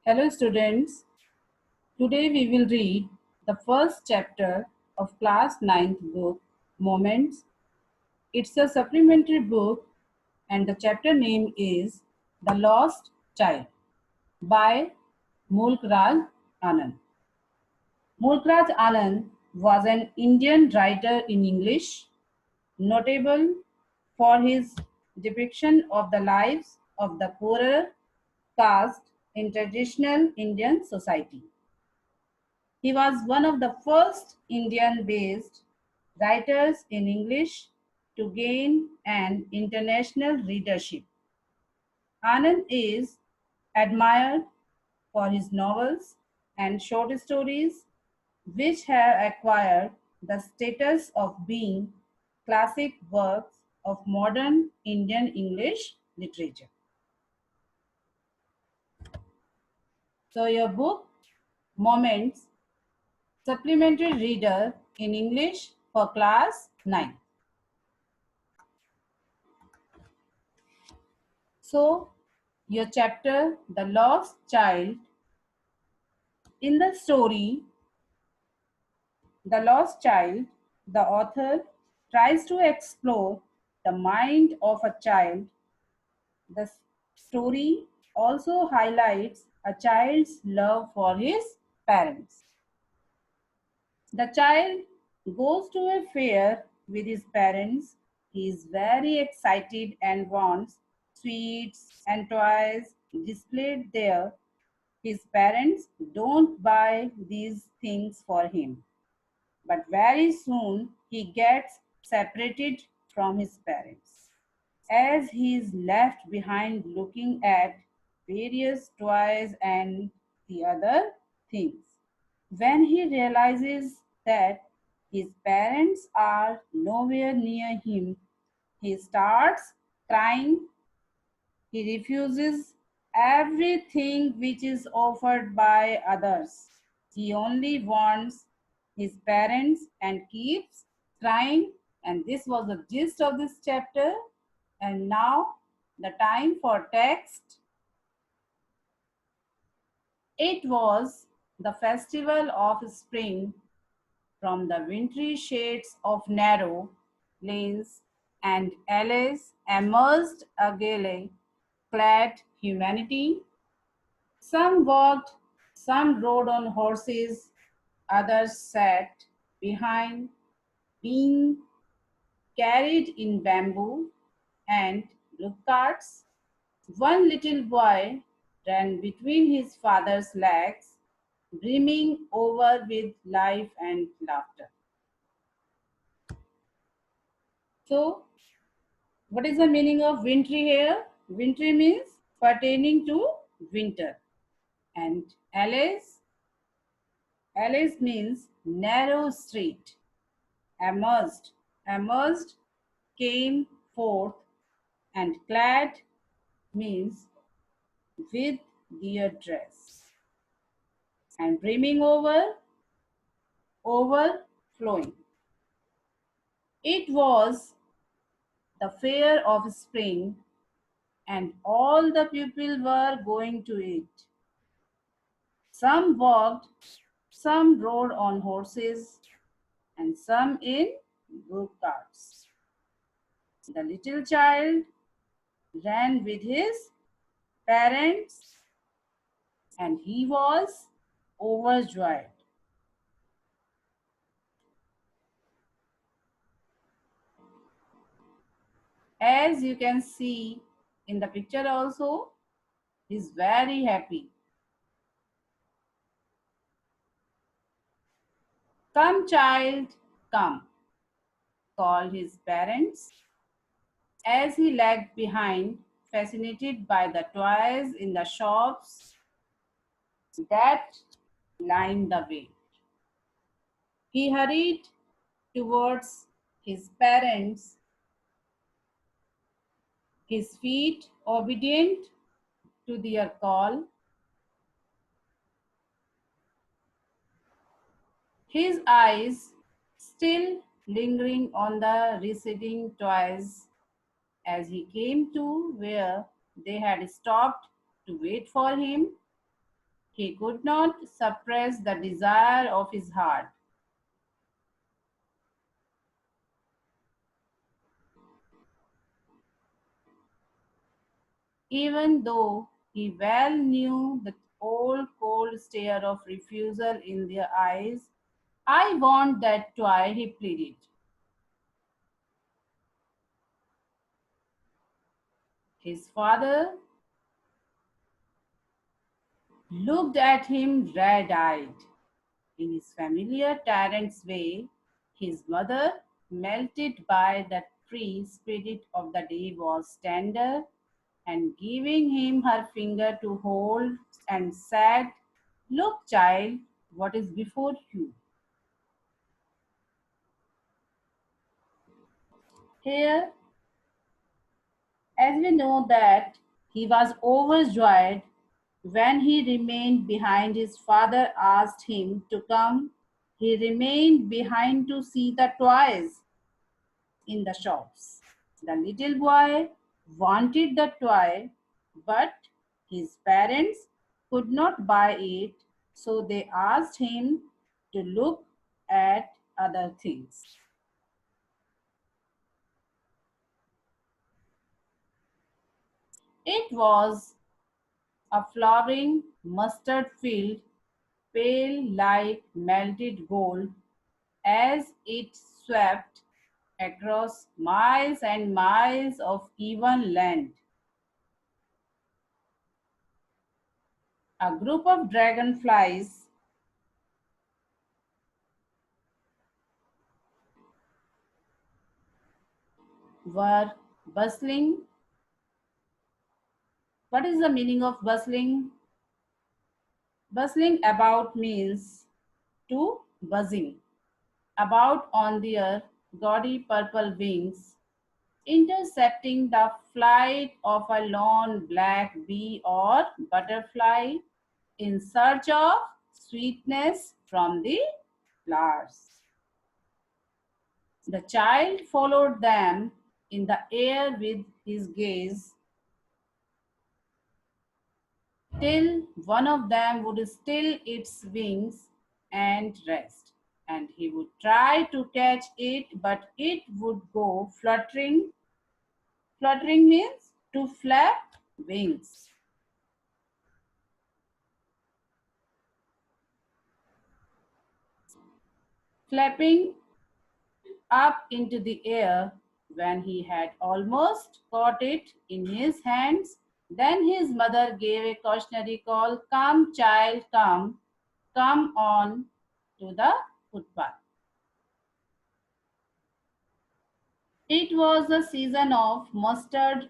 Hello students, today we will read the first chapter of class 9th book, Moments. It's a supplementary book and the chapter name is The Lost Child by Mulk Raj Anand. Mulk Raj Anand was an Indian writer in English, notable for his depiction of the lives of the poorer caste in traditional Indian society. He was one of the first Indian-based writers in English to gain an international readership. Anand is admired for his novels and short stories, which have acquired the status of being classic works of modern Indian English literature. So your book, Moments, Supplementary Reader in English for Class 9. So, your chapter, The Lost Child. In the story, The Lost Child, the author tries to explore the mind of a child. The story also highlights a child's love for his parents. The child goes to a fair with his parents. He is very excited and wants sweets and toys displayed there. His parents don't buy these things for him, but very soon he gets separated from his parents. As he is left behind looking at various toys and the other things, when he realizes that his parents are nowhere near him, he starts crying. He refuses everything which is offered by others. He only wants his parents and keeps crying. And this was the gist of this chapter. And now the time for text. It was the festival of spring. From the wintry shades of narrow lanes and alleys emerged a gaily clad humanity. Some walked, some rode on horses, others sat behind, being carried in bamboo and look carts. One little boy ran between his father's legs, brimming over with life and laughter. So, what is the meaning of wintry here? Wintry means pertaining to winter. And alleys means narrow street. Emerged came forth, and clad means with their dress. And brimming over, overflowing. It was the fair of spring, and all the people were going to it. Some walked, some rode on horses, and some in go-karts. The little child ran with his parents, and he was overjoyed. As you can see in the picture also, he's very happy. Come, child, come, called his parents as he lagged behind, fascinated by the toys in the shops that lined the way. He hurried towards his parents, his feet obedient to their call, his eyes still lingering on the receding toys as he came to where they had stopped to wait for him. He could not suppress the desire of his heart. Even though he well knew the old cold stare of refusal in their eyes. I want that toy, he pleaded. His father looked at him red eyed. In his familiar tyrant's way, his mother, melted by the free spirit of the day, was tender and giving him her finger to hold and said, "Look, child, what is before you." Here, as we know that he was overjoyed when he remained behind, his father asked him to come. He remained behind to see the toys in the shops. The little boy wanted the toy, but his parents could not buy it, so they asked him to look at other things. It was a flowering mustard field, pale like melted gold, as it swept across miles and miles of even land. A group of dragonflies were bustling. What is the meaning of bustling? Bustling about means to buzzing about on their gaudy purple wings, intercepting the flight of a lone black bee or butterfly in search of sweetness from the flowers. The child followed them in the air with his gaze till one of them would still its wings and rest. And he would try to catch it, but it would go fluttering. Fluttering means to flap wings. Flapping up into the air. When he had almost caught it in his hands, then his mother gave a cautionary call, "Come, child, come, come on to the footpath." It was the season of mustard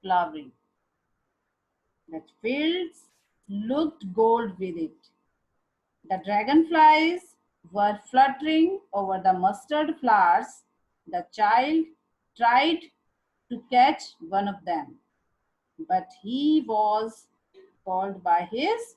flowering. The fields looked gold with it. The dragonflies were fluttering over the mustard flowers. The child tried to catch one of them, but he was called by his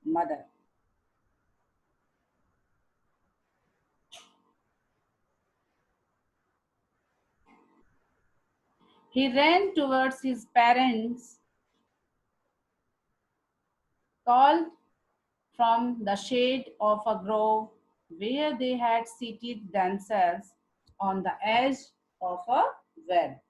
mother. He ran towards his parents, called from the shade of a grove where they had seated themselves on the edge of a well.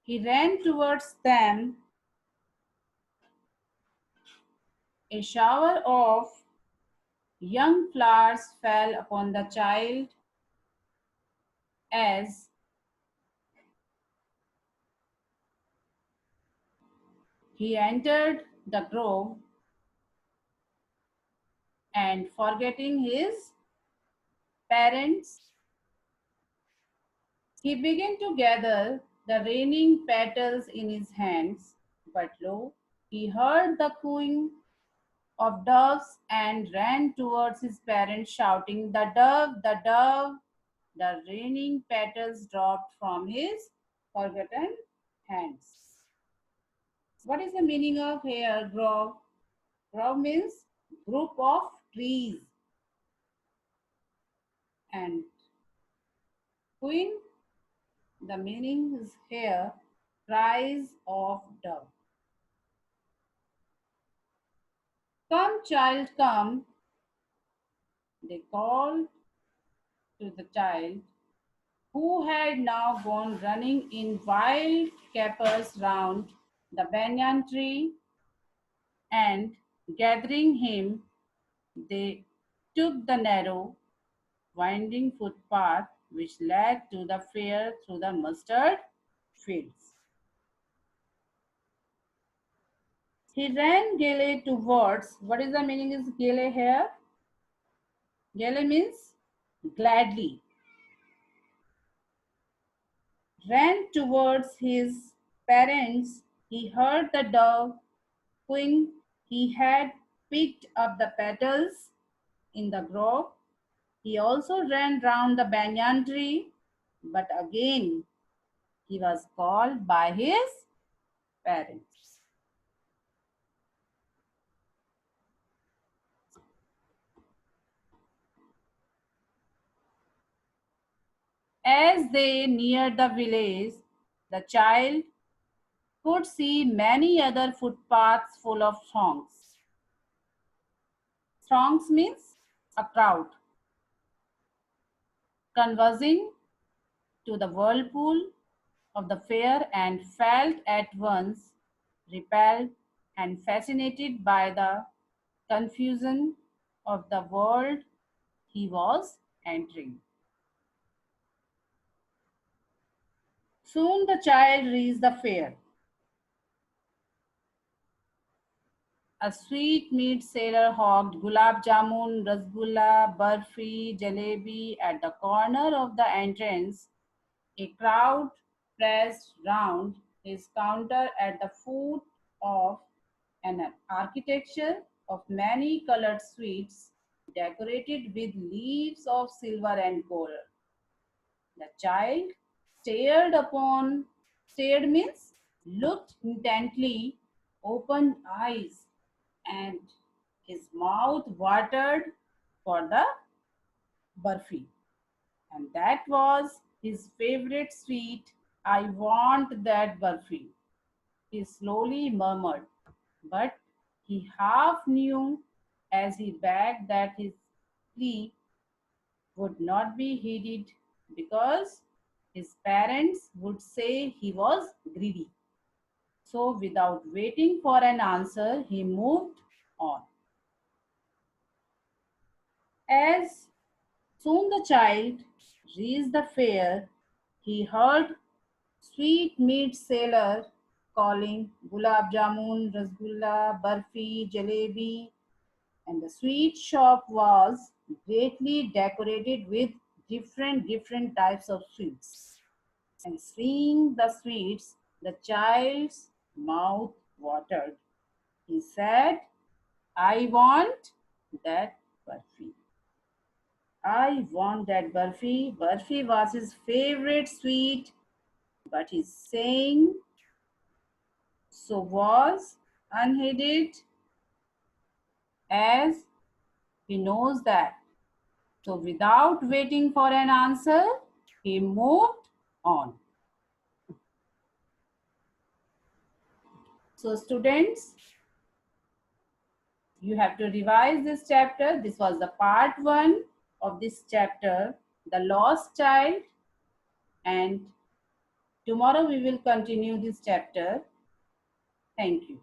He ran towards them. A shower of young flowers fell upon the child as he entered the grove, and forgetting his parents, he began to gather the raining petals in his hands. But lo, he heard the cooing of doves and ran towards his parents, shouting, "The dove, the dove!" The raining petals dropped from his forgotten hands. What is the meaning of here, grove? Grove means group of trees. And queen, the meaning is here, cries of dove. Come, child, come, they called to the child, who had now gone running in wild capers round the banyan tree, and gathering him, they took the narrow, winding footpath which led to the fair through the mustard fields. He ran gaily towards. What is the meaning is gaily here? Gaily means gladly. Ran towards his parents. He heard the dove cooing. He had picked up the petals in the grove. He also ran round the banyan tree, but again he was called by his parents. As they neared the village, the child could see many other footpaths full of throngs. Throngs means a crowd conversing to the whirlpool of the fair, and felt at once repelled and fascinated by the confusion of the world he was entering. Soon the child reached the fair. A sweet-meat seller hawked gulab jamun, rasgulla, barfi, jalebi at the corner of the entrance. A crowd pressed round his counter at the foot of an architecture of many colored sweets decorated with leaves of silver and gold. The child stared means looked intently, opened eyes, and his mouth watered for the barfi. And that was his favorite sweet. I want that barfi, he slowly murmured. But he half knew as he begged that his plea would not be heeded because his parents would say he was greedy. So, without waiting for an answer, he moved on. As soon the child reached the fair, he heard sweet meat seller calling gulab jamun, rasgulla, barfi, jalebi, and the sweet shop was greatly decorated with different types of sweets. And seeing the sweets, the child's mouth watered. He said, I want that barfi. I want that barfi. Barfi was his favorite sweet, but his saying so was unheeded as he knows that. So without waiting for an answer, he moved on. So students, you have to revise this chapter. This was the part 1 of this chapter, The Lost Child, and tomorrow we will continue this chapter. Thank you.